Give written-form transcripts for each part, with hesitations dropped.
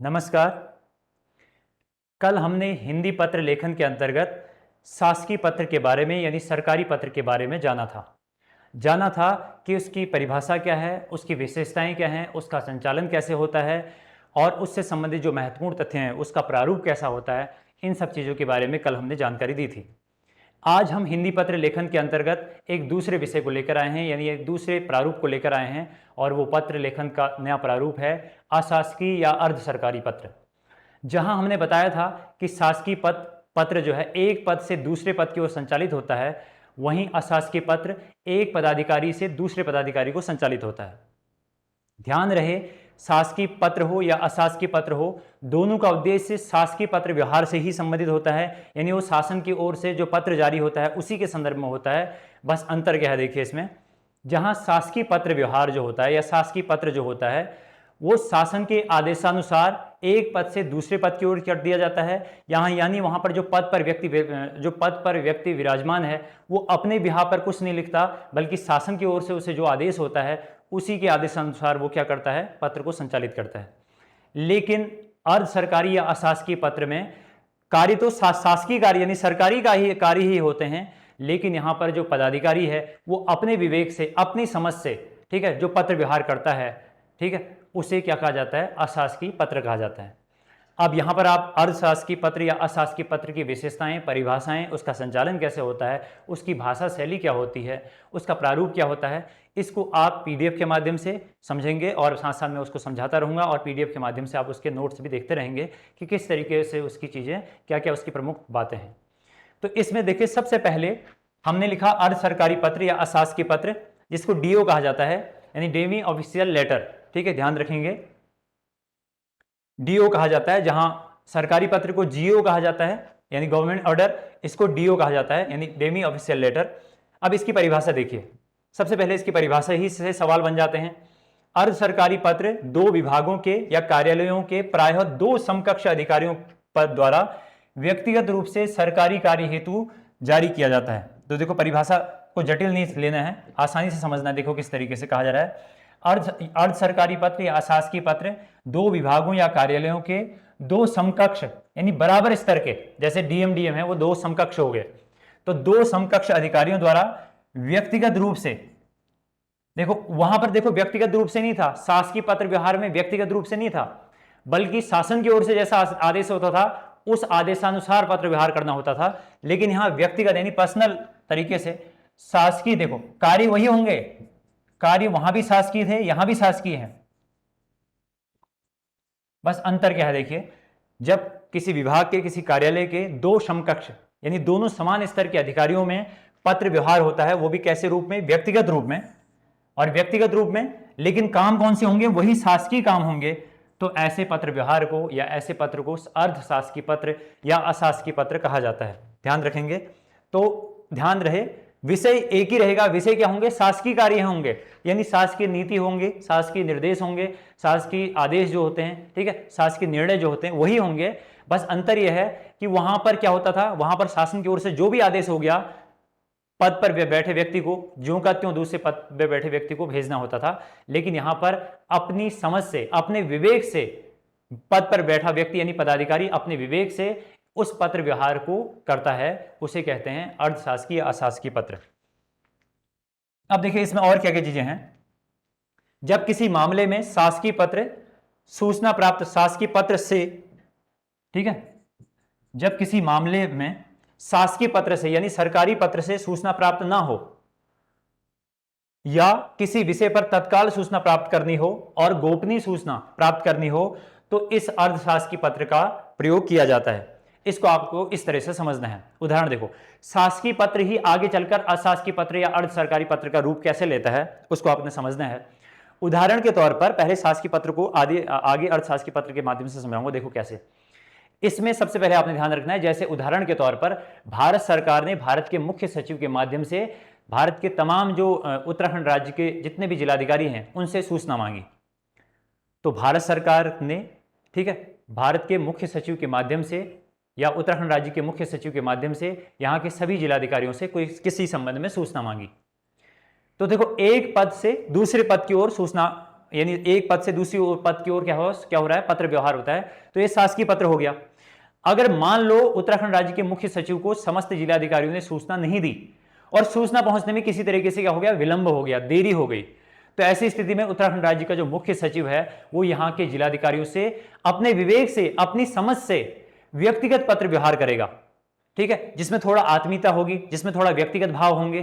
नमस्कार। कल हमने हिंदी पत्र लेखन के अंतर्गत शासकीय पत्र के बारे में यानी सरकारी पत्र के बारे में जाना था कि उसकी परिभाषा क्या है, उसकी विशेषताएं क्या हैं, उसका संचालन कैसे होता है और उससे संबंधित जो महत्वपूर्ण तथ्य हैं उसका प्रारूप कैसा होता है। इन सब चीज़ों के बारे में कल हमने जानकारी दी थी। आज हम हिंदी पत्र लेखन के अंतर्गत एक दूसरे विषय को लेकर आए हैं, यानी एक दूसरे प्रारूप को लेकर आए हैं और वो पत्र लेखन का नया प्रारूप है अशासकीय या अर्ध सरकारी पत्र। जहां हमने बताया था कि शासकीय पत्र जो है एक पद से दूसरे पद की ओर संचालित होता है, वहीं अशासकीय पत्र एक पदाधिकारी से दूसरे पदाधिकारी को संचालित होता है। ध्यान रहे, शासकीय पत्र हो या अशासकीय पत्र हो, दोनों का उद्देश्य शासकीय पत्र व्यवहार से ही संबंधित होता है, यानी वो शासन की ओर से जो पत्र जारी होता है उसी के संदर्भ में होता है। बस अंतर क्या है देखिए इसमें, जहां शासकीय पत्र व्यवहार जो होता है या शासकीय पत्र जो होता है वो शासन के आदेशानुसार एक पद से दूसरे पद की ओर कर दिया जाता है। यहाँ यानी वहां पर जो पद पर व्यक्ति विराजमान है वो अपने बिहार पर कुछ नहीं लिखता, बल्कि शासन की ओर से उसे जो आदेश होता है उसी के आदेशानुसार वो क्या करता है, पत्र को संचालित करता है। लेकिन अर्ध सरकारी या अशासकीय पत्र में कार्य तो शासकीय कार्य यानी सरकारी का ही कार्य ही होते हैं, लेकिन यहाँ पर जो पदाधिकारी है वो अपने विवेक से, अपनी समझ से, ठीक है, जो पत्र व्यवहार करता है, ठीक है, उसे क्या कहा जाता है, अशासकीय पत्र कहा जाता है। अब यहाँ पर आप अर्धशासकीय पत्र या अशासकीय पत्र की विशेषताएं, परिभाषाएं, उसका संचालन कैसे होता है, उसकी भाषा शैली क्या होती है, उसका प्रारूप क्या होता है, इसको आप पीडीएफ के माध्यम से समझेंगे और साथ साथ मैं उसको समझाता रहूँगा और पीडीएफ के माध्यम से आप उसके नोट्स भी देखते रहेंगे कि किस तरीके से उसकी चीज़ें, क्या क्या उसकी प्रमुख बातें हैं। तो इसमें देखिए, सबसे पहले हमने लिखा अर्ध सरकारी पत्र या अशासकीय पत्र, जिसको डीओ कहा जाता है, यानी डेमी ऑफिशियल लेटर। ठीक है, ध्यान रखेंगे, डीओ कहा जाता है। जहां सरकारी पत्र को जीओ कहा जाता है यानी गवर्नमेंट ऑर्डर, इसको डीओ कहा जाता है यानी डेमी ऑफिशियल लेटर। अब इसकी परिभाषा देखिए, सबसे पहले इसकी परिभाषा ही से सवाल बन जाते हैं। अर्ध सरकारी पत्र दो विभागों के या कार्यालयों के प्रायः दो समकक्ष अधिकारियों पर द्वारा व्यक्तिगत रूप से सरकारी कार्य हेतु जारी किया जाता है। तो देखो, परिभाषा को जटिल नहीं लेना है, आसानी से समझना। देखो किस तरीके से कहा जा रहा है, अर्ध सरकारी पत्र या अशासकीय पत्र दो विभागों या कार्यालयों के दो समकक्ष यानी बराबर स्तर के, जैसे डीएम है वो दो समकक्ष हो गए, तो दो समकक्ष अधिकारियों द्वारा व्यक्तिगत रूप से, देखो वहां पर देखो व्यक्तिगत रूप से नहीं था, शासकीय पत्र व्यवहार में व्यक्तिगत रूप से नहीं था, बल्कि शासन की ओर से जैसा आदेश होता था उस आदेशानुसार पत्र व्यवहार करना होता था। लेकिन यहां व्यक्तिगत यानी पर्सनल तरीके से शासकीय, देखो कार्य वही होंगे, कार्य वहां भी शासकीय थे, यहां भी शासकीय है। बस अंतर क्या है देखिए, जब किसी विभाग के, किसी कार्यालय के दो समकक्ष यानी दोनों समान स्तर के अधिकारियों में पत्र व्यवहार होता है, वो भी कैसे रूप में, व्यक्तिगत रूप में, और व्यक्तिगत रूप में, लेकिन काम कौन से होंगे, वही शासकीय काम होंगे, तो ऐसे पत्र व्यवहार को या ऐसे पत्र को अर्ध शासकीय पत्र या अशासकीय पत्र कहा जाता है। ध्यान रखेंगे। तो ध्यान रहे, विषय एक ही रहेगा, विषय क्या होंगे, शासकीय कार्य होंगे, यानी शासकीय नीति होंगे, शासकीय निर्देश होंगे, शासकीय आदेश जो होते हैं, ठीक है, शासकीय निर्णय जो होते हैं वही होंगे। बस अंतर यह है कि वहां पर क्या होता था, वहां पर शासन की ओर से जो भी आदेश हो गया, पद पर बैठे व्यक्ति को ज्यों का त्यों दूसरे पद पर बैठे व्यक्ति को भेजना होता था। लेकिन यहां पर अपनी समझ से, अपने विवेक से, पद पर बैठा व्यक्ति यानी पदाधिकारी अपने विवेक से उस पत्र व्यवहार को करता है, उसे कहते हैं अर्धशासकीय अशासकीय पत्र। अब देखिए इसमें और क्या क्या चीजें हैं। जब किसी मामले में शासकीय पत्र सूचना प्राप्त शासकीय पत्र से, ठीक है, जब किसी मामले में शासकीय पत्र से यानी सरकारी पत्र से सूचना प्राप्त ना हो या किसी विषय पर तत्काल सूचना प्राप्त करनी हो और गोपनीय सूचना प्राप्त करनी हो, तो इस अर्धशासकीय पत्र का प्रयोग किया जाता है। इसको आपको इस तरह से समझना है। उदाहरण देखो, शासकीय पत्र ही आगे चलकर अशासकीय पत्र या अर्ध सरकारी पत्र का रूप कैसे लेता है, उसको आपने समझना है। उदाहरण के तौर पर पहले शासकीय पत्र को आगे अर्धशासकीय पत्र के माध्यम से समझाऊंगा। देखो कैसे। इसमें सबसे पहले आपने ध्यान रखना है, जैसे उदाहरण के तौर पर भारत सरकार ने भारत के मुख्य सचिव के माध्यम से भारत के तमाम जो उत्तराखंड राज्य के जितने भी जिलाधिकारी हैं उनसे सूचना मांगी, तो भारत सरकार ने, ठीक है, भारत के मुख्य सचिव के माध्यम से या उत्तराखंड राज्य के मुख्य सचिव के माध्यम से यहाँ के सभी जिलाधिकारियों से कोई किसी संबंध में सूचना मांगी। तो देखो, एक पद से दूसरे पद की ओर सूचना यानी एक पद से दूसरी पद की ओर क्या हो रहा है, पत्र व्यवहार होता है, तो ये शासकीय पत्र हो गया। अगर मान लो उत्तराखंड राज्य के मुख्य सचिव को समस्त जिलाधिकारियों ने सूचना नहीं दी और सूचना पहुंचने में किसी तरीके से क्या हो गया, विलंब हो गया, देरी हो गई, तो ऐसी स्थिति में उत्तराखंड राज्य का जो मुख्य सचिव है वो यहां के जिलाधिकारियों से अपने विवेक से, अपनी समझ से व्यक्तिगत पत्र व्यवहार करेगा, ठीक है, जिसमें थोड़ा आत्मीयता होगी, जिसमें थोड़ा व्यक्तिगत भाव होंगे,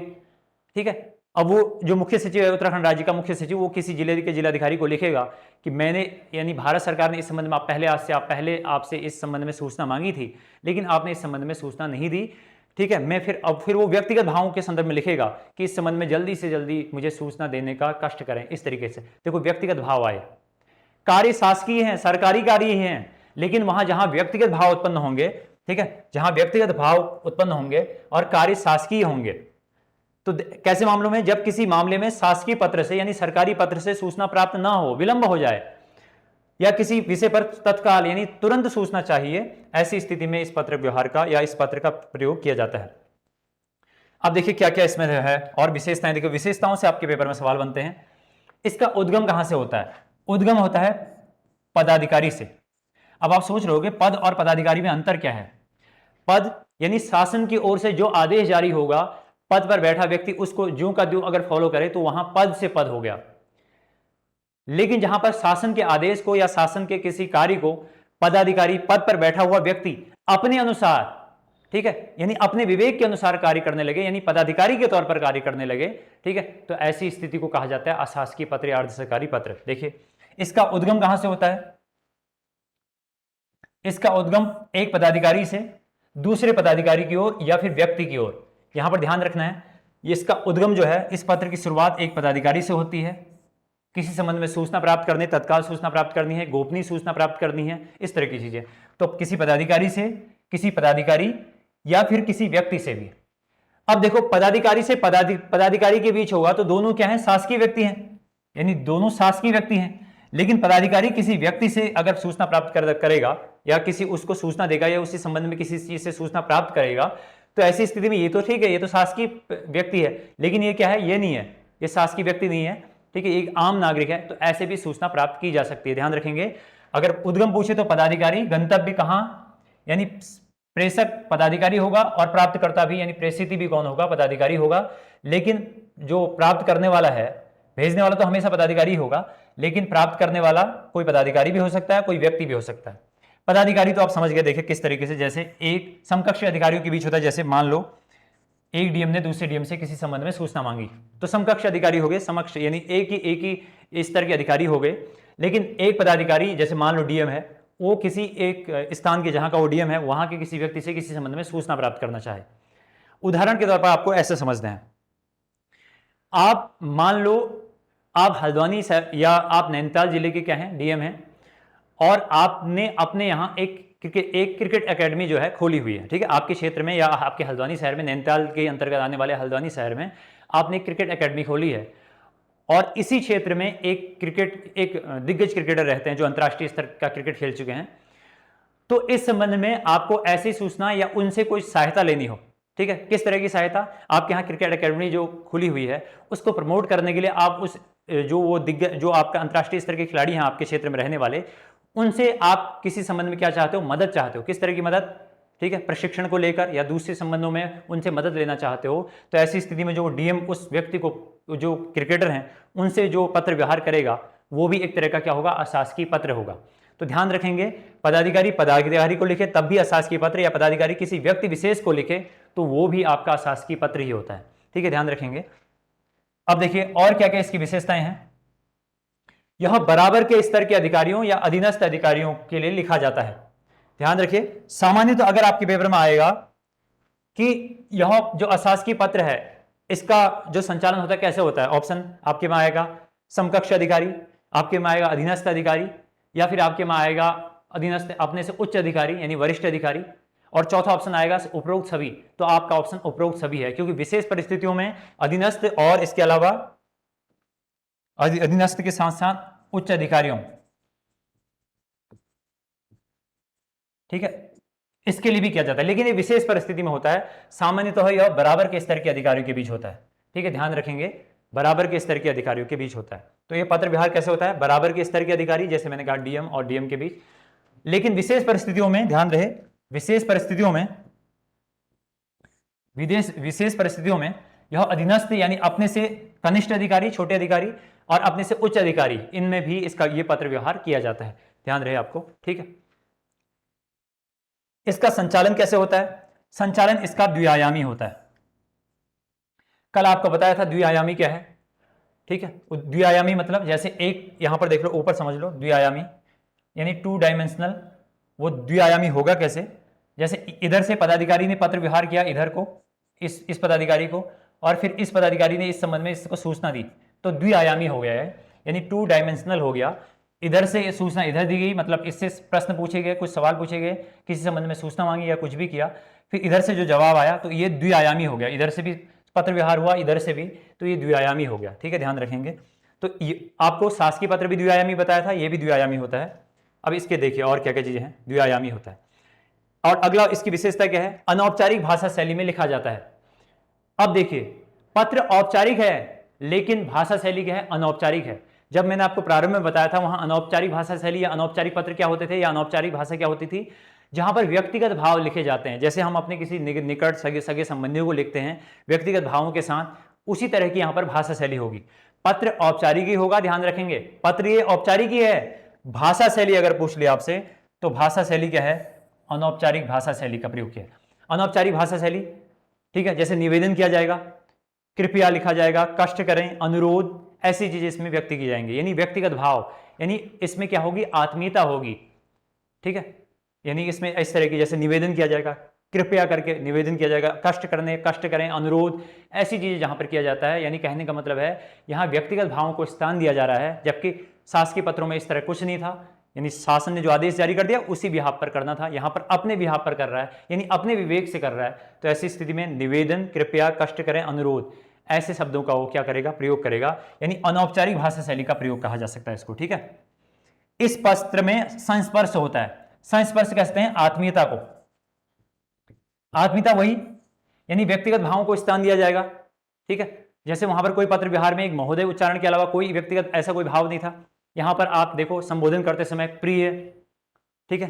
ठीक है। अब वो जो मुख्य सचिव है, उत्तराखंड राज्य का मुख्य सचिव, वो किसी जिले के जिलाधिकारी को लिखेगा कि मैंने, यानी भारत सरकार ने इस संबंध में पहले आपसे इस संबंध में सूचना मांगी थी, लेकिन आपने इस संबंध में सूचना नहीं दी, ठीक है। मैं फिर वो व्यक्तिगत भावों के संदर्भ में लिखेगा कि इस संबंध में जल्दी से जल्दी मुझे सूचना देने का कष्ट करें, इस तरीके से। देखो व्यक्तिगत भाव आए, कार्य शासकीय है, सरकारी कार्य ही है, लेकिन वहां जहां व्यक्तिगत भाव उत्पन्न होंगे, ठीक है, जहां व्यक्तिगत भाव उत्पन्न होंगे और कार्य शासकीय होंगे, तो कैसे मामलों में, जब किसी मामले में शासकीय पत्र से यानी सरकारी पत्र से सूचना प्राप्त ना हो, विलंब हो जाए, या किसी विषय पर तत्काल यानी तुरंत सूचना चाहिए, ऐसी स्थिति में इस पत्र व्यवहार का या इस पत्र का प्रयोग किया जाता है। अब देखिए क्या क्या इसमें है और विशेषताएं, देखिए विशेषताओं से आपके पेपर में सवाल बनते हैं। इसका उद्गम कहां से होता है? उद्गम होता है पदाधिकारी से। अब आप सोच रहे होगे पद और पदाधिकारी में अंतर क्या है? पद यानी शासन की ओर से जो आदेश जारी होगा, पद पर बैठा व्यक्ति उसको ज्यों का त्यों अगर फॉलो करे तो वहां पद से पद हो गया। लेकिन जहां पर शासन के आदेश को या शासन के किसी कार्य को पदाधिकारी, पद पर बैठा हुआ व्यक्ति अपने अनुसार, ठीक है, यानी अपने विवेक के अनुसार कार्य करने लगे, यानी पदाधिकारी के तौर पर कार्य करने लगे, ठीक है, तो ऐसी स्थिति को कहा जाता है अशासकीय पत्र या अर्ध सरकारी पत्र। देखिए इसका उद्गम कहां से होता है? इसका उद्गम एक पदाधिकारी से दूसरे पदाधिकारी की ओर या फिर व्यक्ति की ओर। यहां पर ध्यान रखना है, इसका उद्गम जो है, इस पत्र की शुरुआत एक पदाधिकारी से होती है, किसी संबंध में सूचना प्राप्त करनी, तत्काल सूचना प्राप्त करनी है, गोपनीय सूचना प्राप्त करनी है, इस तरह की चीजें। तो किसी पदाधिकारी से, किसी पदाधिकारी या फिर किसी व्यक्ति से भी। अब देखो पदाधिकारी से पदाधिकारी के बीच होगा तो दोनों क्या है? शासकीय व्यक्ति हैं, यानी दोनों शासकीय व्यक्ति हैं। लेकिन पदाधिकारी किसी व्यक्ति से अगर सूचना प्राप्त करेगा या किसी उसको सूचना देगा या उसी संबंध में किसी चीज से सूचना प्राप्त करेगा, तो ऐसी स्थिति में ये तो ठीक है, ये तो शासकीय व्यक्ति है, लेकिन ये क्या है? ये नहीं है, ये शासकीय व्यक्ति नहीं है, ठीक है, एक आम नागरिक है, तो ऐसे भी सूचना प्राप्त की जा सकती है। ध्यान रखेंगे, अगर उद्गम पूछे तो पदाधिकारी, गंतव्य कहां, यानी प्रेषक पदाधिकारी होगा और प्राप्तकर्ता भी, यानी प्रेषित भी कौन होगा? पदाधिकारी होगा। लेकिन जो प्राप्त करने वाला है, भेजने वाला तो हमेशा पदाधिकारी होगा, लेकिन प्राप्त करने वाला कोई पदाधिकारी भी हो सकता है, कोई व्यक्ति भी हो सकता है। पदाधिकारी तो आप समझ गए, देखिए किस तरीके से, जैसे एक समकक्ष अधिकारियों के बीच होता है, जैसे मान लो एक डीएम ने दूसरे डीएम से किसी संबंध में सूचना मांगी, तो समकक्ष अधिकारी हो गए, समक्ष यानी एक ही स्तर के अधिकारी हो गए। लेकिन एक पदाधिकारी, जैसे मान लो डीएम है, वो किसी एक स्थान के, जहां का वो डीएम है, वहां के किसी व्यक्ति से किसी संबंध में सूचना प्राप्त करना चाहे। उदाहरण के तौर पर आपको ऐसे समझना है, आप मान लो आप हल्द्वानी या आप नैनीताल जिले के क्या हैं? डीएम हैं, और आपने अपने यहां एक क्रिकेट एकेडमी जो है खोली हुई है, ठीक है, आपके क्षेत्र में या आपके हल्द्वानी शहर में, नैनीताल के अंतर्गत आने वाले हल्द्वानी शहर में आपने एक क्रिकेट एकेडमी खोली है, और इसी क्षेत्र में एक दिग्गज क्रिकेटर रहते हैं जो अंतर्राष्ट्रीय स्तर का क्रिकेट खेल चुके हैं। तो इस संबंध में आपको ऐसी सूचना या उनसे कोई सहायता लेनी हो, ठीक है, किस तरह की सहायता? आपके यहाँ क्रिकेट एकेडमी जो खुली हुई है उसको प्रमोट करने के लिए आप उस जो आपका अंतर्राष्ट्रीय स्तर के खिलाड़ी हैं आपके क्षेत्र में रहने वाले, उनसे आप किसी संबंध में क्या चाहते हो? मदद चाहते हो। किस तरह की मदद? ठीक है, प्रशिक्षण को लेकर या दूसरे संबंधों में उनसे मदद लेना चाहते हो। तो ऐसी स्थिति में जो डीएम उस व्यक्ति को, जो क्रिकेटर हैं, उनसे जो पत्र व्यवहार करेगा वो भी एक तरह का क्या होगा? अशासकीय पत्र होगा। तो ध्यान रखेंगे, पदाधिकारी को लिखे तब भी अशासकीय पत्र, या पदाधिकारी किसी व्यक्ति विशेष को लिखे तो वो भी आपका अशासकीय पत्र ही होता है, ठीक है, ध्यान रखेंगे। अब देखिए और क्या क्या इसकी विशेषताएं हैं। यह बराबर के स्तर के अधिकारियों या अधीनस्थ अधिकारियों के लिए लिखा जाता है। ध्यान रखिए, सामान्य तो अगर आपके पेपर में आएगा कि यह जो अशासकीय पत्र है इसका जो संचालन होता है कैसे होता है, ऑप्शन आपके में आएगा समकक्ष अधिकारी, आपके में आएगा अधीनस्थ अधिकारी, या फिर आपके में आएगा अधीनस्थ अपने से उच्च अधिकारी यानी वरिष्ठ अधिकारी, और चौथा ऑप्शन आएगा उपरोक्त सभी। तो आपका ऑप्शन उपरोक्त सभी है, क्योंकि विशेष परिस्थितियों में अधीनस्थ और इसके अलावा अधीनस्थ के साथ साथ उच्च अधिकारियों, ठीक है, इसके लिए भी किया जाता है, लेकिन ये विशेष परिस्थिति में होता है। सामान्यतः यह बराबर के स्तर के अधिकारियों के बीच होता है, ठीक है, ध्यान रखेंगे, बराबर के स्तर के अधिकारियों के बीच होता है। तो ये पत्र व्यवहार कैसे होता है? बराबर के स्तर के अधिकारी, जैसे मैंने कहा डीएम और डीएम के बीच। लेकिन विशेष परिस्थितियों में ध्यान रहे, विशेष परिस्थितियों में विशेष परिस्थितियों में यह अधीनस्थ यानी अपने से कनिष्ठ अधिकारी, छोटे अधिकारी और अपने से उच्च अधिकारी, इनमें भी इसका ये पत्र व्यवहार किया जाता है। ध्यान रहे आपको, ठीक है। इसका संचालन कैसे होता है? संचालन इसका द्विआयामी होता है। कल आपको बताया था द्विआयामी क्या है, ठीक है। द्विआयामी मतलब जैसे एक यहां पर देख लो, ऊपर समझ लो, द्विआयामी यानी 2 डायमेंशनल। वो द्विआयामी होगा कैसे? जैसे इधर से पदाधिकारी ने पत्र व्यवहार किया इधर को, इस पदाधिकारी को, और फिर इस पदाधिकारी ने इस संबंध में इसको सूचना दी, तो द्विआयामी हो गया है, यानी 2 डायमेंशनल हो गया। इधर से सूचना इधर दी गई, मतलब इससे प्रश्न पूछे गए, कुछ सवाल पूछे गए, किसी संबंध में सूचना मांगी या कुछ भी किया, फिर इधर से जो जवाब आया तो ये द्विआयामी हो गया। इधर से भी पत्र व्यवहार हुआ, इधर से भी, तो ये द्विआयामी हो गया, ठीक है, ध्यान रखेंगे। तो ये आपको शासकीय पत्र भी द्विआयामी बताया था, ये भी द्विआयामी होता है। अब इसके देखिए और क्या क्या चीजें हैं, द्विआयामी होता है। और अगला इसकी विशेषता क्या है? अनौपचारिक भाषा शैली में लिखा जाता है। अब देखिए, पत्र औपचारिक है लेकिन भाषा शैली क्या है? अनौपचारिक है। जब मैंने आपको प्रारंभ में बताया था वहां अनौपचारिक भाषा शैली या अनौपचारिक पत्र क्या होते थे या अनौपचारिक भाषा क्या होती थी, जहां पर व्यक्तिगत भाव लिखे जाते हैं, जैसे हम अपने किसी निकट सगे संबंधियों को लिखते हैं व्यक्तिगत भावों के साथ, उसी तरह की यहां पर भाषा शैली होगी। पत्र औपचारिक ही होगा, ध्यान रखेंगे, पत्र ये औपचारिक ही है। भाषा शैली अगर पूछ लिया आपसे तो भाषा शैली क्या है? अनौपचारिक भाषा शैली का प्रयोग किया। अनौपचारिक भाषा शैली, ठीक है, जैसे निवेदन किया जाएगा, कृपया लिखा जाएगा, कष्ट करें, अनुरोध, ऐसी चीजें इसमें व्यक्त की जाएंगी, यानी व्यक्तिगत भाव, यानी इसमें क्या होगी? आत्मीयता होगी, ठीक है। यानी इसमें इस तरह की, जैसे निवेदन किया जाएगा, कृपया करके निवेदन किया जाएगा, कष्ट करें, अनुरोध, ऐसी चीजें जहां पर किया जाता है, यानी कहने का मतलब है यहां व्यक्तिगत भावों को स्थान दिया जा रहा है, जबकि शासकीय पत्रों में इस तरह कुछ नहीं था। यानी शासन ने जो आदेश जारी कर दिया उसी बिहाफ पर करना था, यहां पर अपने बिहाफ पर कर रहा है, यानी अपने विवेक से कर रहा है। तो ऐसी स्थिति में निवेदन, कृपया, कष्ट करें, अनुरोध, ऐसे शब्दों का वो क्या करेगा? प्रयोग करेगा, यानी अनौपचारिक भाषा शैली का प्रयोग कहा जा सकता है इसको, ठीक है। इस पत्र में संस्पर्श होता है। संस्पर्श कहते हैं आत्मीयता को। आत्मीयता वही, यानी व्यक्तिगत भावों को स्थान दिया जाएगा, ठीक है। जैसे वहां पर कोई पत्र व्यवहार में एक महोदय उच्चारण के अलावा कोई व्यक्तिगत ऐसा कोई भाव नहीं था। यहां पर आप देखो, संबोधन करते समय प्रिय, ठीक है,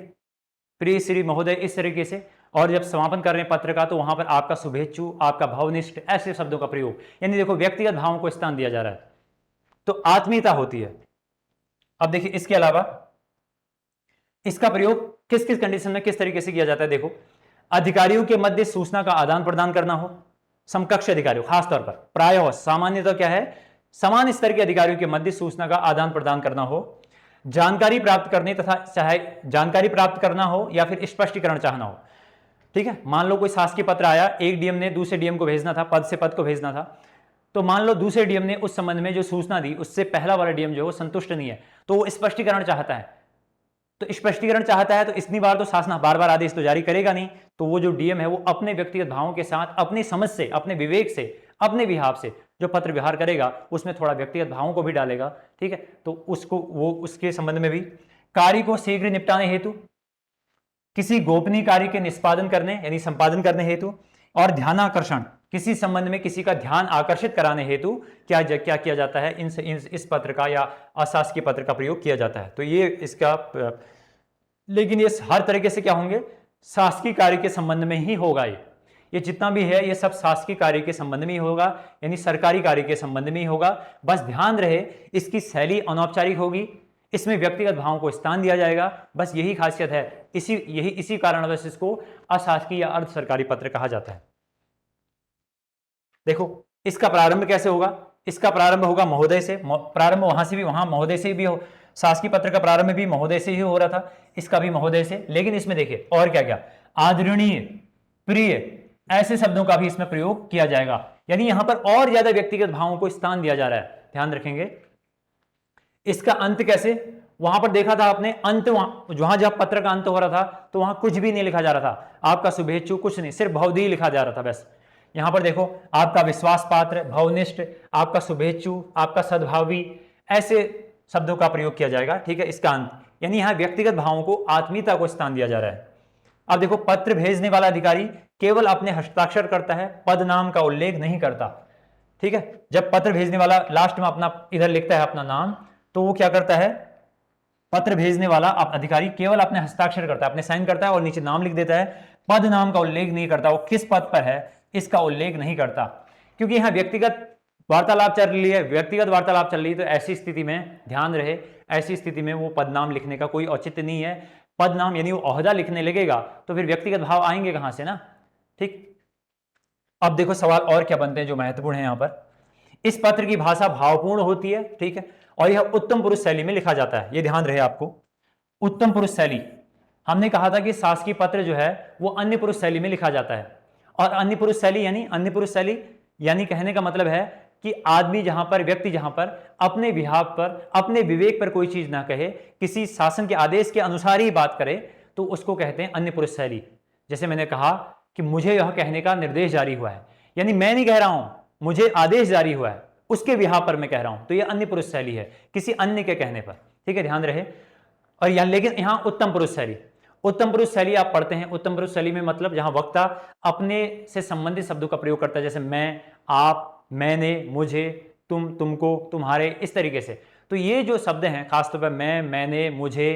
प्रिय श्री महोदय, इस तरीके से। और जब समापन कर रहे हैं पत्र का तो वहां पर आपका शुभेच्छु, आपका भावनिष्ठ, ऐसे शब्दों का प्रयोग, यानी देखो व्यक्तिगत भावों को स्थान दिया जा रहा है, तो आत्मीयता होती है। अब देखिए इसके अलावा इसका प्रयोग किस किस कंडीशन में किस तरीके से किया जाता है, देखो, अधिकारियों के मध्य सूचना का आदान प्रदान करना हो, समकक्ष अधिकारियों खासतौर पर, प्रायः सामान्यतः क्या है? समान स्तर के अधिकारियों के मध्य सूचना का आदान प्रदान करना हो, जानकारी प्राप्त करने तथा चाहे जानकारी प्राप्त करना हो या फिर स्पष्टीकरण चाहना हो, ठीक है। मान लो कोई शासकीय पत्र आया, एक डीएम ने दूसरे डीएम को भेजना था, पद से पद को भेजना था, तो मान लो दूसरे डीएम ने उस संबंध में जो सूचना दी उससे पहला वाला डीएम जो है संतुष्ट नहीं है, तो वो स्पष्टीकरण चाहता है। तो स्पष्टीकरण चाहता है तो इतनी बार तो शासन बार बार आदेश तो जारी करेगा नहीं, तो वो जो डीएम है वो अपने व्यक्तिगत भावों के साथ, अपनी समझ से, अपने विवेक से, अपने विहाव से जो पत्र व्यवहार करेगा उसमें थोड़ा व्यक्तिगत भावों को भी डालेगा, ठीक है। तो उसको वो उसके संबंध में भी कार्य को शीघ्र निपटाने हेतु, किसी गोपनीय कार्य के निष्पादन करने यानी संपादन करने हेतु, और ध्यानाकर्षण, किसी संबंध में किसी का ध्यान आकर्षित कराने हेतु क्या किया जाता है? इस पत्र का या अशासकीय पत्र का प्रयोग किया जाता है। तो ये इसका, लेकिन ये हर तरीके से क्या होंगे? शासकीय कार्य के संबंध में ही होगा। ये जितना भी है ये सब शासकीय कार्य के संबंध में ही होगा, यानी सरकारी कार्य के संबंध में ही होगा। बस ध्यान रहे इसकी शैली अनौपचारिक होगी, इसमें व्यक्तिगत भावों को स्थान दिया जाएगा, बस यही खासियत है। इसी कारणवश इसको अशासकीय या अर्ध सरकारी पत्र कहा जाता है। देखो इसका प्रारंभ कैसे होगा? इसका प्रारंभ होगा महोदय से, प्रारंभ वहां से भी, वहां महोदय से भी हो, शासकीय पत्र का प्रारंभ भी महोदय से ही हो रहा था, इसका भी महोदय से। लेकिन इसमें देखिए और क्या क्या, आदरणीय, प्रिय, ऐसे शब्दों का भी इसमें प्रयोग किया जाएगा, यानी यहां पर और ज्यादा व्यक्तिगत भावों को स्थान दिया जा रहा है, ध्यान रखेंगे। इसका अंत कैसे? वहां पर देखा था आपने, अंत वहां जब पत्र का अंत हो रहा था तो वहां कुछ भी नहीं लिखा जा रहा था, आपका शुभेच्छु, कुछ नहीं, सिर्फ भवदीय लिखा जा रहा था बस। यहां पर देखो, आपका विश्वास पात्र, भवनिष्ठ, आपका शुभेच्छु, आपका सद्भावी, ऐसे शब्दों का प्रयोग किया जाएगा, ठीक है। इसका अंत, यानी यहां व्यक्तिगत भावों को, आत्मीयता को स्थान दिया जा रहा है। अब देखो, पत्र भेजने वाला अधिकारी केवल अपने हस्ताक्षर करता है, पद नाम का उल्लेख नहीं करता। ठीक है, जब पत्र भेजने वाला लास्ट में अपना इधर लिखता है अपना नाम, तो वो क्या करता है, पत्र भेजने वाला अधिकारी केवल अपने हस्ताक्षर करता है, अपने साइन करता है और नीचे नाम लिख देता है, पद नाम का उल्लेख नहीं करता, वो किस पद पर है इसका उल्लेख नहीं करता, क्योंकि यहां व्यक्तिगत वार्तालाप चल रही है, व्यक्तिगत वार्तालाप चल रही है। तो ऐसी स्थिति में ध्यान रहे, ऐसी स्थिति में वो पदनाम लिखने का कोई औचित्य नहीं है। पदनाम यानी वो ओहदा लिखने लगेगा तो फिर व्यक्तिगत भाव आएंगे कहां से ना। ठीक, अब देखो सवाल और क्या बनते हैं जो महत्वपूर्ण है यहां पर। इस पत्र की भाषा भावपूर्ण होती है, ठीक है, और यह उत्तम पुरुष शैली में लिखा जाता है, ये ध्यान रहे आपको। उत्तम पुरुष शैली, हमने कहा था कि शासकीय पत्र जो है वो अन्य पुरुष शैली में लिखा जाता है। और अन्य पुरुष शैली यानी अन्य पुरुष शैली यानी कहने का मतलब है कि आदमी जहां पर, व्यक्ति जहां पर अपने विहाव पर, अपने विवेक पर कोई चीज ना कहे, किसी शासन के आदेश के अनुसार ही बात करे, तो उसको कहते हैं अन्य पुरुष शैली। जैसे मैंने कहा कि मुझे यह कहने का निर्देश जारी हुआ है, यानी मैं नहीं कह रहा हूं, मुझे आदेश जारी हुआ है, उसके विहाव पर मैं कह रहा हूं, तो यह अन्य पुरुष शैली है, किसी अन्य के कहने पर। ठीक है, ध्यान रहे। और यहां लेकिन यहां उत्तम पुरुष शैली, उत्तम पुरुष शैली आप पढ़ते हैं, उत्तम पुरुष शैली में मतलब जहां वक्ता अपने से संबंधित शब्दों का प्रयोग करता है, जैसे मैं, आप, मैंने, मुझे, तुम, तुमको, तुम्हारे, इस तरीके से। तो ये जो शब्द हैं, खासतौर पर मैं, मैंने, मुझे,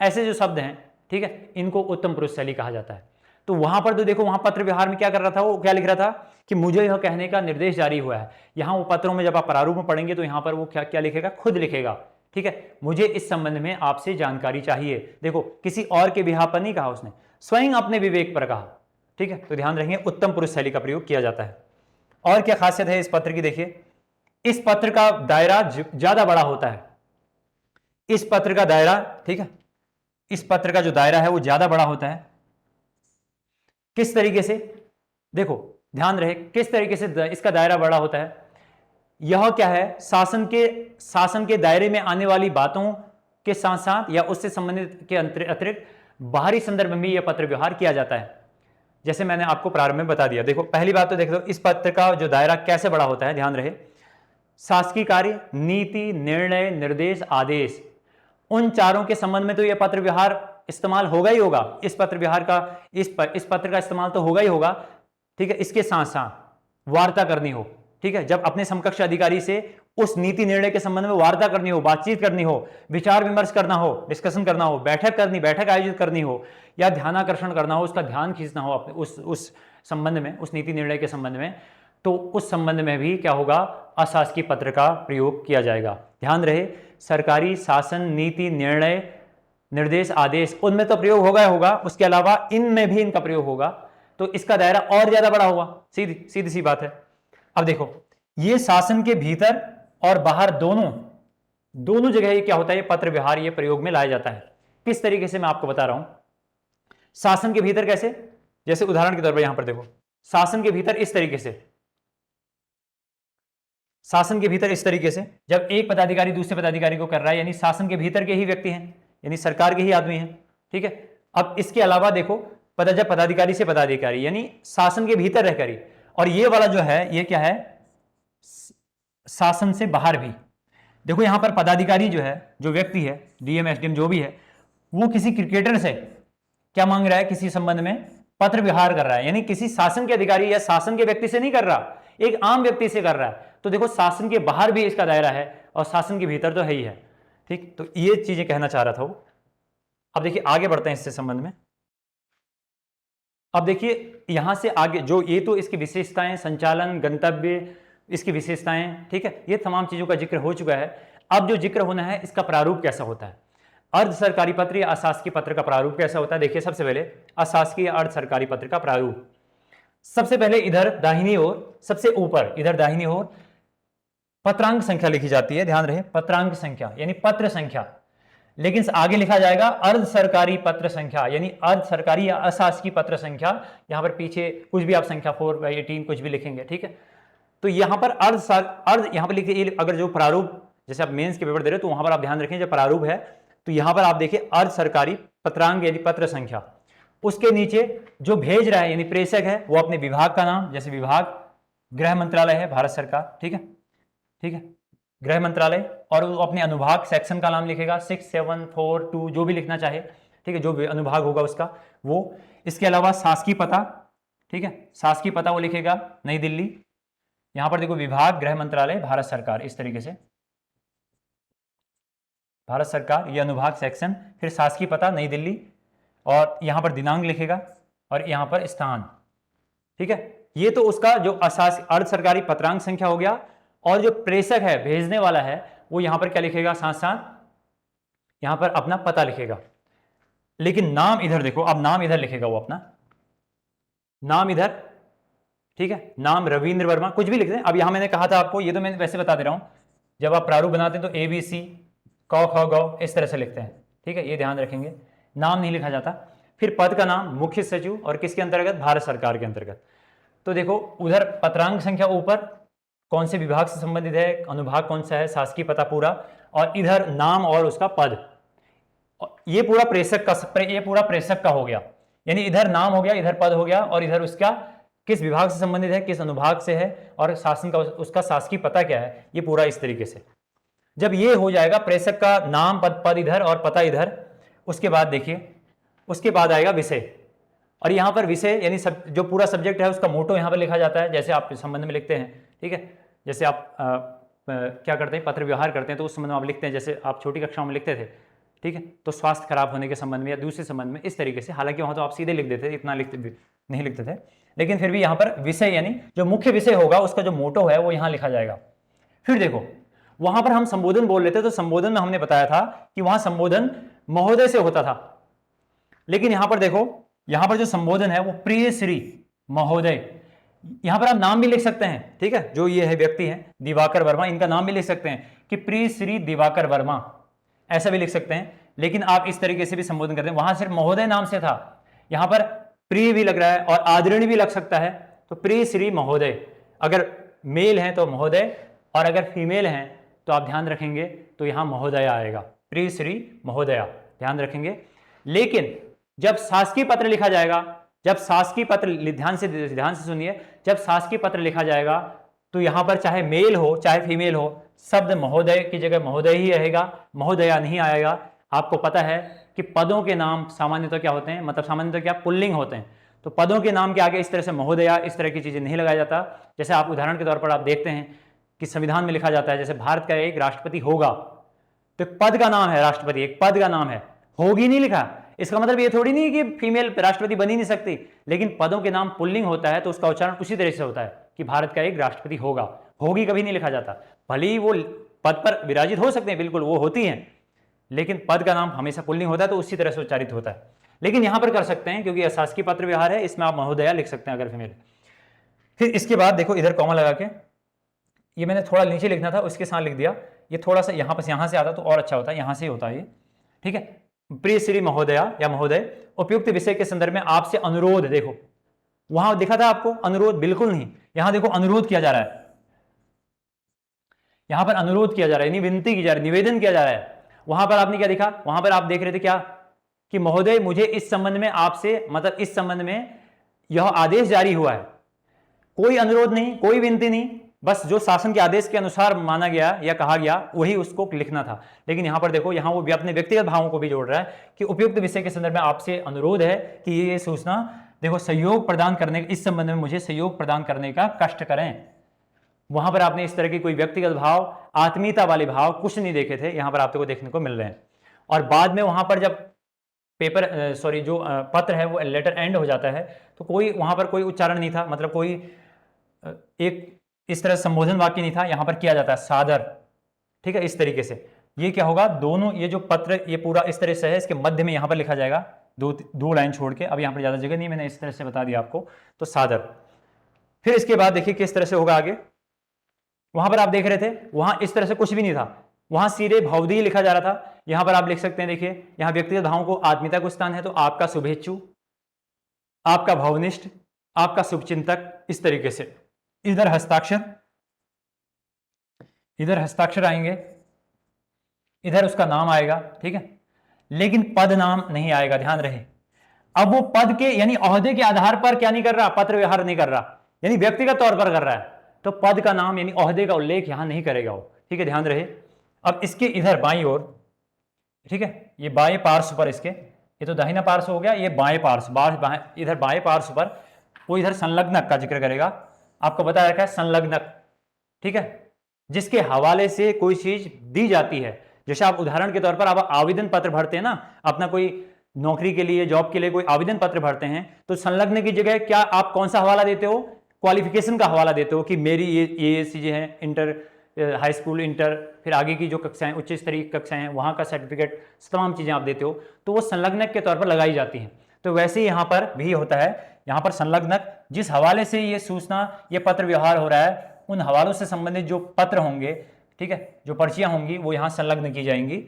ऐसे जो शब्द हैं, ठीक है, इनको उत्तम पुरुष शैली कहा जाता है। तो वहां पर तो देखो, वहां पत्र व्यवहार में क्या कर रहा था, वो क्या लिख रहा था कि मुझे यह कहने का निर्देश जारी हुआ है। यहां वो पत्रों में जब आप प्रारूप में पढ़ेंगे तो यहां पर वो क्या क्या लिखेगा, खुद लिखेगा। ठीक है, मुझे इस संबंध में आपसे जानकारी चाहिए। देखो, किसी और के बिहाफ पर नहीं कहा उसने, स्वयं अपने विवेक पर कहा। ठीक है, तो ध्यान रखिए, उत्तम पुरुष शैली का प्रयोग किया जाता है। और क्या खासियत है इस पत्र की, देखिए, इस पत्र का दायरा ज्यादा बड़ा होता है। इस पत्र का दायरा, ठीक है, इस पत्र का जो दायरा है वो ज्यादा बड़ा होता है। किस तरीके से, देखो ध्यान रहे, किस तरीके से इसका दायरा बड़ा होता है। यह क्या है, शासन के दायरे में आने वाली बातों के साथ साथ या उससे संबंधित के अतिरिक्त बाहरी संदर्भ में यह पत्र व्यवहार किया जाता है। जैसे मैंने आपको प्रारंभ में बता दिया। देखो, पहली बात तो देख लो, इस पत्र का जो दायरा कैसे बड़ा होता है, ध्यान रहे। शासकीय कार्य, नीति, निर्णय, निर्देश, आदेश, उन चारों के संबंध में तो यह पत्र व्यवहार इस्तेमाल होगा ही होगा। इस पत्र व्यवहार का, इस पत्र का इस्तेमाल तो होगा ही होगा। ठीक है, इसके साथ साथ वार्ता करनी हो, ठीक है, जब अपने समकक्ष अधिकारी से उस नीति निर्णय के संबंध में वार्ता करनी हो, बातचीत करनी हो, विचार विमर्श करना हो, डिस्कशन करना हो, बैठक आयोजित करनी हो, या ध्यानाकर्षण करना हो, उसका ध्यान खींचना हो अपने उस संबंध में, उस नीति निर्णय के संबंध में, तो उस संबंध में भी क्या होगा, अशासकीय पत्र का प्रयोग किया जाएगा। ध्यान रहे, सरकारी शासन, नीति, निर्णय, निर्देश, आदेश, उनमें तो प्रयोग होगा ही होगा, उसके अलावा इनमें भी इनका प्रयोग होगा, तो इसका दायरा और ज्यादा बड़ा होगा। सीधी सी बात है। अब देखो, ये शासन के भीतर और बाहर दोनों जगह ये क्या होता है, ये पत्र व्यवहार ये प्रयोग में लाया जाता है। किस तरीके से मैं आपको बता रहा हूं। शासन के भीतर कैसे, जैसे उदाहरण के तौर पर यहां पर देखो, शासन के भीतर इस तरीके से, शासन के भीतर इस तरीके से, जब एक पदाधिकारी दूसरे पदाधिकारी को कर रहा है, यानी शासन के भीतर के ही व्यक्ति हैं, यानी सरकार के ही आदमी हैं। ठीक है, अब इसके अलावा देखो, जब पदाधिकारी से पदाधिकारी, यानी शासन के भीतर रहकर ही, और ये वाला जो है, ये क्या है, शासन से बाहर भी। देखो यहां पर पदाधिकारी जो है, जो व्यक्ति है, डीएम, एसडीएम जो भी है, वो किसी क्रिकेटर से क्या मांग रहा है, किसी संबंध में पत्र व्यवहार कर रहा है, यानी किसी शासन के अधिकारी या शासन के व्यक्ति से नहीं कर रहा, एक आम व्यक्ति से कर रहा है। तो देखो, शासन के बाहर भी इसका दायरा है और शासन के भीतर तो है ही है। ठीक, तो ये चीजें कहना चाह रहा था वो। अब देखिए आगे बढ़ते हैं इससे संबंध में। अब देखिए यहां से आगे जो, ये तो इसकी विशेषताएं, संचालन, गंतव्य, इसकी विशेषताएं, ठीक है, ये तमाम चीजों का जिक्र हो चुका है। अब जो जिक्र होना है, इसका प्रारूप कैसा होता है, अर्ध सरकारी पत्र या अशासकीय पत्र का प्रारूप कैसा होता है। देखिए, सबसे पहले अशासकीय अर्ध सरकारी पत्र का प्रारूप। सबसे पहले इधर दाहिनी ओर, सबसे ऊपर इधर दाहिनी ओर पत्रांक संख्या लिखी जाती है। ध्यान रहे, पत्रांक संख्या यानी पत्र संख्या, लेकिन आगे लिखा जाएगा अर्ध सरकारी पत्र संख्या, यानी अर्ध सरकारी या अशासकीय पत्र संख्या। यहां पर पीछे कुछ भी आप संख्या 4/18 कुछ भी लिखेंगे, ठीक है। तो यहां पर अर्ध यहां पर लिखिए, अगर जो प्रारूप, जैसे आप मेंस के पेपर दे रहे हो तो वहां पर आप ध्यान रखें, जब प्रारूप है तो यहां पर आप देखिए अर्ध सरकारी पत्रांक यानी पत्र संख्या, उसके नीचे जो भेज रहा है यानी प्रेषक है, वो अपने विभाग का नाम, जैसे विभाग गृह मंत्रालय है, भारत सरकार, ठीक है, ठीक है, गृह मंत्रालय, और वो अपने अनुभाग सेक्शन का नाम लिखेगा, 6, 7, 4, 2 जो भी लिखना चाहे, ठीक है, जो भी अनुभाग होगा उसका वो। इसके अलावा शासकीय पता, ठीक है, शासकीय पता वो लिखेगा नई दिल्ली, यहां पर देखो विभाग, गृह मंत्रालय, भारत सरकार, इस तरीके से भारत सरकार, ये अनुभाग सेक्शन, फिर शासकीय पता नई दिल्ली, और यहां पर दिनांक लिखेगा और यहां पर स्थान। ठीक है, ये तो उसका जो अर्ध सरकारी पत्रांक संख्या हो गया, और जो प्रेषक है, भेजने वाला है, वो यहां पर क्या लिखेगा, साथ साथ यहां पर अपना पता लिखेगा। लेकिन नाम इधर देखो, अब नाम इधर लिखेगा वो अपना नाम इधर। ठीक है, नाम रविंद्र वर्मा, कुछ भी लिख दें। अब यहां मैंने कहा था आपको, ये तो मैं वैसे बता दे रहा हूं, जब आप प्रारूप बनाते हैं तो ABC क ख ग इस तरह से लिखते हैं। ठीक है, ये ध्यान रखेंगे, नाम नहीं लिखा जाता। फिर पद का नाम मुख्य सचिव, और किसके अंतर्गत, भारत सरकार के अंतर्गत। तो देखो उधर पत्रांक संख्या ऊपर कौन से विभाग से संबंधित है, अनुभाग कौन सा है, शासकीय पता पूरा, और इधर नाम और उसका पद। ये पूरा प्रेषक का हो गया, यानी इधर नाम हो गया, इधर पद हो गया, और इधर उसका किस विभाग से संबंधित है, किस अनुभाग से है, और शासन का उसका शासकीय पता क्या है, ये पूरा इस तरीके से। जब ये हो जाएगा, प्रेषक का नाम, पद इधर और पता इधर, उसके बाद देखिए, उसके बाद आएगा विषय। और यहां पर विषय यानी जो पूरा सब्जेक्ट है उसका मोटो यहां पर लिखा जाता है, जैसे आप संबंध में लिखते हैं। ठीक है, जैसे आप क्या करते हैं, पत्र व्यवहार करते हैं, तो उस संबंध में आप लिखते हैं, जैसे आप छोटी कक्षाओं में लिखते थे। ठीक है, तो स्वास्थ्य खराब होने के संबंध में या दूसरे संबंध में, इस तरीके से। हालांकि वहां तो आप सीधे लिख देते थे, इतना नहीं लिखते थे, लेकिन फिर भी यहाँ पर विषय यानी जो मुख्य विषय होगा उसका जो मोटो है वो यहाँ लिखा जाएगा। फिर देखो वहां पर हम संबोधन बोल लेते, तो संबोधन में हमने बताया था कि वहां संबोधन महोदय से होता था, लेकिन यहां पर देखो, यहां पर जो संबोधन है वो प्रिय श्री महोदय। यहां पर आप नाम भी लिख सकते हैं। ठीक है, जो ये है व्यक्ति है दिवाकर वर्मा, इनका नाम भी लिख सकते हैं कि प्रिय श्री दिवाकर वर्मा, ऐसा भी लिख सकते हैं। लेकिन आप इस तरीके से भी संबोधन करते हैं, वहां सिर्फ महोदय नाम से था, यहां पर प्रिय भी लग रहा है और आदरणीय भी लग सकता है, तो प्रिय श्री महोदय। अगर मेल है तो महोदय, और अगर फीमेल हैं तो आप ध्यान रखेंगे तो यहां महोदया आएगा, प्रिय श्री महोदया, ध्यान रखेंगे। लेकिन जब शासकीय पत्र लिखा जाएगा, जब शासकीय पत्र, ध्यान से सुनिए, जब शासकीय पत्र लिखा जाएगा तो यहां पर चाहे मेल हो चाहे फीमेल हो, शब्द महोदय की जगह महोदय ही रहेगा, महोदया नहीं आएगा। आपको पता है कि पदों के नाम सामान्यतः क्या होते हैं, मतलब सामान्यतः क्या, पुल्लिंग होते हैं, तो पदों के नाम के आगे इस तरह से महोदया, इस तरह की चीजें नहीं लगाया जाता। जैसे आप उदाहरण के तौर पर आप देखते हैं कि संविधान में लिखा जाता है, जैसे भारत का एक राष्ट्रपति होगा, तो पद का नाम है राष्ट्रपति, एक पद का नाम है, होगी नहीं लिखा। इसका मतलब ये थोड़ी नहीं कि फीमेल राष्ट्रपति बन ही नहीं सकती, लेकिन पदों के नाम पुल्लिंग होता है तो उसका उच्चारण उसी तरह से होता है कि भारत का एक राष्ट्रपति होगा, होगी कभी नहीं लिखा जाता। भले ही वो पद पर विराजित हो सकते हैं, बिल्कुल वो होती हैं, लेकिन पद का नाम हमेशा पुल्लिंग होता है तो उसी तरह से उच्चारित होता है। लेकिन यहां पर कर सकते हैं क्योंकि शासकीय पत्र व्यवहार है, इसमें आप महोदया लिख सकते हैं अगर फीमेल। फिर इसके बाद देखो इधर कॉमा लगा के, ये मैंने थोड़ा नीचे लिखना था उसके साथ लिख दिया, ये थोड़ा सा यहां से आता तो और अच्छा होता है, यहां से ही होता है ये। ठीक है, प्रिय श्री महोदया या महोदय, उपयुक्त विषय के संदर्भ में आपसे अनुरोध, देखो वहां दिखा था आपको अनुरोध, बिल्कुल नहीं, यहां देखो अनुरोध किया जा रहा है, यहां पर अनुरोध किया जा रहा है, विनती की जा रही है, निवेदन किया जा रहा है। वहां पर आपने क्या दिखा, वहां पर आप देख रहे थे क्या कि महोदय मुझे इस संबंध में आपसे, मतलब इस संबंध में यह आदेश जारी हुआ है, कोई अनुरोध नहीं, कोई विनती नहीं, बस जो शासन के आदेश के अनुसार माना गया या कहा गया वही उसको लिखना था। लेकिन यहां पर देखो, यहां वो अपने व्यक्तिगत भावों को भी जोड़ रहा है कि उपयुक्त विषय के संदर्भ में आपसे अनुरोध है कि ये सूचना, देखो सहयोग प्रदान करने, इस संबंध में मुझे सहयोग प्रदान करने का कष्ट करें। वहां पर आपने इस तरह की कोई व्यक्तिगत भाव, आत्मीयता वाले भाव कुछ नहीं देखे थे, यहां पर आपको देखने को मिल रहे हैं। और बाद में वहां पर जब जो पत्र है वो लेटर एंड हो जाता है तो कोई वहां पर कोई उच्चारण नहीं था, मतलब कोई एक इस तरह संबोधन वाक्य नहीं था, यहां पर किया जाता है सादर। ठीक है, इस तरीके से ये क्या होगा, दोनों ये जो पत्र ये पूरा इस तरह से है, इसके मध्य में यहां पर लिखा जाएगा, दो लाइन छोड़ के, अब यहां पर ज्यादा जगह नहीं, मैंने इस तरह से बता दिया आपको, तो सादर। फिर इसके बाद देखिए किस तरह से होगा आगे, वहां पर आप देख रहे थे वहां इस तरह से कुछ भी नहीं था, वहां सीधे भवदीय लिखा जा रहा था। यहां पर आप लिख सकते हैं, देखिए यहां व्यक्तिगत भावों को आत्मीयता को स्थान है, तो आपका शुभेच्छु, आपका भावनिष्ठ, आपका शुभचिंतक, इस तरीके से। इधर हस्ताक्षर आएंगे, इधर उसका नाम आएगा। ठीक है, लेकिन पद नाम नहीं आएगा, ध्यान रहे। अब वो पद के यानी ओहदे के आधार पर क्या नहीं कर रहा, पत्र व्यवहार नहीं कर रहा, यानी व्यक्तिगत तौर पर कर रहा है, तो पद का नाम यानी ओहदे का उल्लेख यहां नहीं करेगा वो। ठीक है, ध्यान रहे। अब इसके इधर बाईं ओर, ठीक है, ये बाएं पार्श्व पर, इसके ये तो दाहिना पार्श्व हो गया, ये बाएं पार्श्व, इधर बाएं पार्श्व पर वो इधर संलग्नक का जिक्र करेगा। आपको बता रखा है संलग्नक, ठीक है, जिसके हवाले से कोई चीज दी जाती है। जैसे आप उदाहरण के तौर पर आप आवेदन पत्र भरते हैं ना, अपना कोई नौकरी के लिए, जॉब के लिए कोई आवेदन पत्र भरते हैं, तो संलग्न की जगह क्या आप कौन सा हवाला देते हो? क्वालिफिकेशन का हवाला देते हो कि मेरी ये चीजें हैं, इंटर, हाई स्कूल, इंटर, फिर आगे की जो कक्षाएं, उच्च स्तरीय कक्षाएं हैं, वहां का सर्टिफिकेट, तमाम चीजें आप देते हो, तो वो संलग्नक के तौर पर लगाई जाती हैं। तो वैसे ही यहां पर भी होता है। यहां पर संलग्नक, जिस हवाले से ये सूचना, ये पत्र व्यवहार हो रहा है, उन हवालों से संबंधित जो पत्र होंगे, ठीक है, जो पर्चियां होंगी, वो यहां संलग्न की जाएंगी।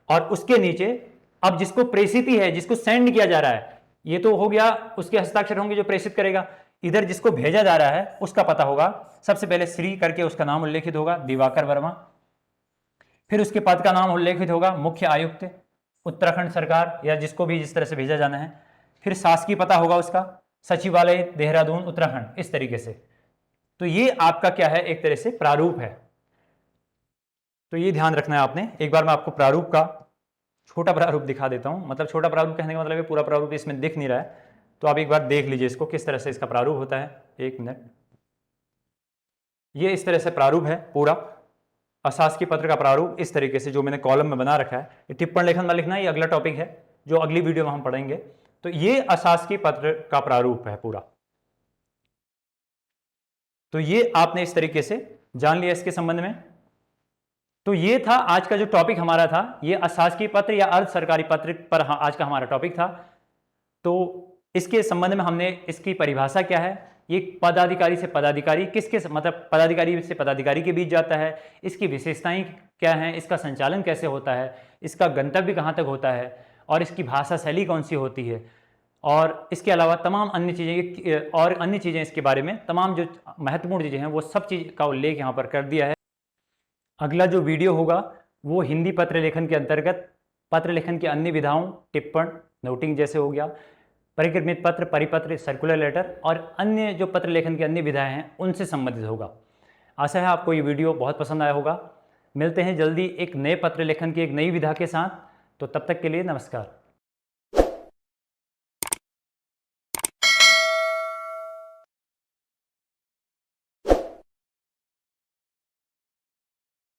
और उसके नीचे अब जिसको प्रेषित है, जिसको सेंड किया जा रहा है, ये तो हो गया, उसके हस्ताक्षर होंगे जो प्रेषित करेगा। इधर जिसको भेजा जा रहा है उसका पता होगा, सबसे पहले श्री करके उसका नाम उल्लेखित होगा, दिवाकर वर्मा। फिर उसके पद का नाम उल्लेखित होगा, मुख्य आयुक्त उत्तराखंड सरकार, या जिसको भी जिस तरह से भेजा जाना है। फिर शासकीय पता होगा उसका, सचिवालय देहरादून उत्तराखंड, इस तरीके से। तो ये आपका क्या है, एक तरह से प्रारूप है। तो ये ध्यान रखना है आपने। एक बार मैं आपको प्रारूप का छोटा प्रारूप दिखा देता हूं। मतलब छोटा प्रारूप कहने का मतलब है पूरा प्रारूप इसमें दिख नहीं रहा है, तो आप एक बार देख लीजिए इसको, किस तरह से इसका प्रारूप होता है। एक मिनट, ये इस तरह से प्रारूप है पूरा अशासकीय पत्र का प्रारूप, इस तरीके से जो मैंने कॉलम में बना रखा है। ये टिप्पण लेखन में लिखना, ये अगला टॉपिक है जो अगली वीडियो में हम पढ़ेंगे। तो ये अशासकीय पत्र का प्रारूप है पूरा। तो ये आपने इस तरीके से जान लिया इसके संबंध में। तो ये था आज का जो टॉपिक हमारा था, ये अशासकीय पत्र या अर्ध सरकारी पत्र पर आज का हमारा टॉपिक था। तो इसके संबंध में हमने इसकी परिभाषा क्या है, ये पदाधिकारी से पदाधिकारी किसके, मतलब पदाधिकारी से पदाधिकारी के बीच जाता है, इसकी विशेषताएं क्या हैं, इसका संचालन कैसे होता है, इसका गंतव्य कहाँ तक होता है, और इसकी भाषा शैली कौन सी होती है, और इसके अलावा तमाम अन्य चीज़ें, और अन्य चीज़ें इसके बारे में, तमाम जो महत्वपूर्ण चीज़ें हैं वो सब चीज़ का उल्लेख यहाँ पर कर दिया है। अगला जो वीडियो होगा वो हिंदी पत्र लेखन के अंतर्गत पत्र लेखन की अन्य विधाओं, टिप्पण, नोटिंग जैसे हो गया, परिक्रमित पत्र, परिपत्र, सर्कुलर लेटर और अन्य जो पत्र लेखन की अन्य विधाएं हैं उनसे संबंधित होगा। आशा है आपको ये वीडियो बहुत पसंद आया होगा। मिलते हैं जल्दी एक नए पत्र लेखन की एक नई विधा के साथ। तो तब तक के लिए नमस्कार।